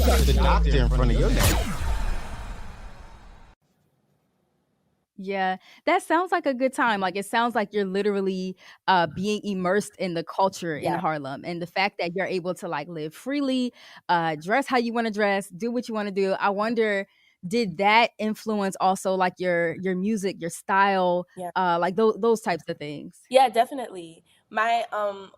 The doctor in front of your name. Yeah, that sounds like a good time. Like, it sounds like you're literally, being immersed in the culture in Yeah. Harlem, and the fact that you're able to, like, live freely, dress how you wanna dress, do what you wanna do. I wonder, did that influence also, like, your music, your style, Yeah. like, those types of things? Yeah, definitely. My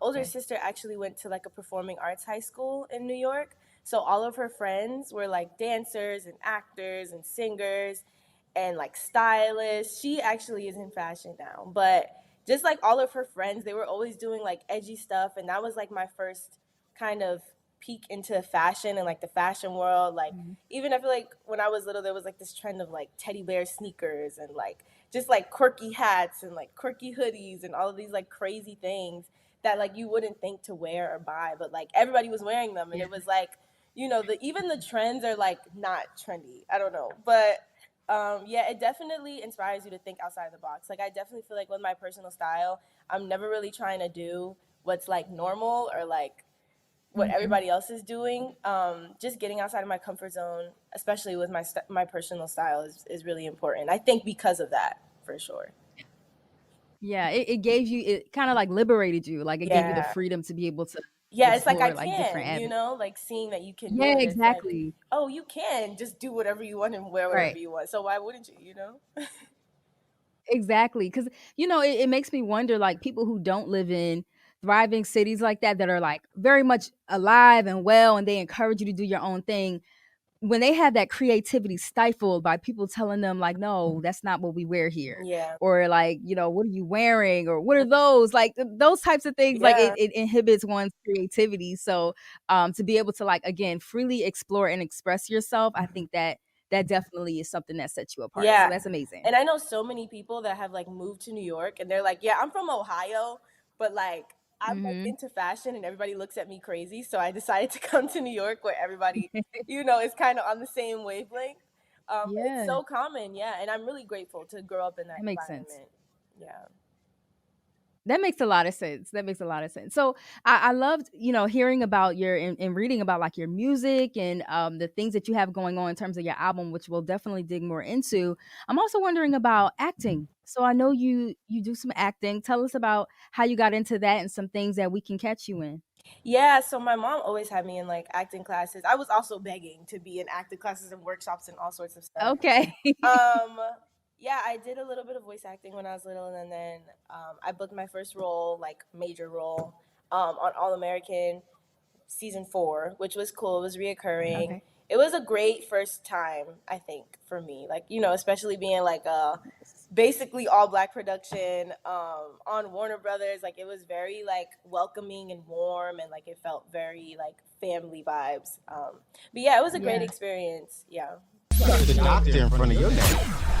older Okay. sister actually went to like a performing arts high school in New York. So all of her friends were like dancers and actors and singers and like stylists. She actually is in fashion now, but just like all of her friends, they were always doing like edgy stuff, and that was like my first kind of peek into fashion and like the fashion world. Like Mhm. even I feel like when I was little, there was like this trend of like teddy bear sneakers and like just like quirky hats and like quirky hoodies and all of these like crazy things that like you wouldn't think to wear or buy, but like everybody was wearing them, and Yeah. it was like, you know, the even the trends are like not trendy. I don't know, but yeah, it definitely inspires you to think outside the box. Like I definitely feel like with my personal style, I'm never really trying to do what's like normal or like what Mhm. everybody else is doing. Just getting outside of my comfort zone, especially with my personal style, is really important. I think because of that, for sure. Yeah, it gave you it kinda, like, liberated you, like, it gave you the Yeah. freedom to be able to Yeah, it's like I explore, like, different can, you avenues. know, like seeing that you can do Yeah, it. It's like, exactly. oh, you can just do whatever you want and wear whatever Right. you want. So why wouldn't you, you know? Exactly, because it makes me wonder, like, people who don't live in thriving cities like that are, like, very much alive and well, and they encourage you to do your own thing, when they have that creativity stifled by people telling them, like, "No, that's not what we wear here," Yeah. or, like, "What are you wearing?" or "What are those?" Like, those types of things, like, Yeah. it inhibits one's creativity, so, to be able to, like, again, freely explore and express yourself, I think that definitely is something that sets you apart, so Yeah. that's amazing. And I know so many people that have like moved to New York and they're like, yeah, I'm from Ohio, but like I'm like Mhm. into fashion and everybody looks at me crazy. So I decided to come to New York where everybody, you know, is kind of on the same wavelength. But it's Yeah, so common, yeah. And I'm really grateful to grow up in that that makes sense. environment. Yeah. That makes a lot of sense. That makes a lot of sense. So I loved, hearing about your and reading about like your music and the things that you have going on in terms of your album, which we'll definitely dig more into. I'm also wondering about acting. So I know you do some acting. Tell us about how you got into that and some things that we can catch you in. Yeah, so my mom always had me in like acting classes. I was also begging to be in acting classes and workshops and all sorts of stuff. Okay. Um, yeah, I did a little bit of voice acting when I was little, and then I booked my first role, like major role, on All American season 4, which was cool. It was reoccurring. Okay. It was a great first time, I think, for me. Like, you know, especially being like a basically all black production on Warner Brothers. Like, it was very like welcoming and warm, and like it felt very like family vibes. But yeah, it was a great Yeah. experience. Yeah. The doctor in front of your name.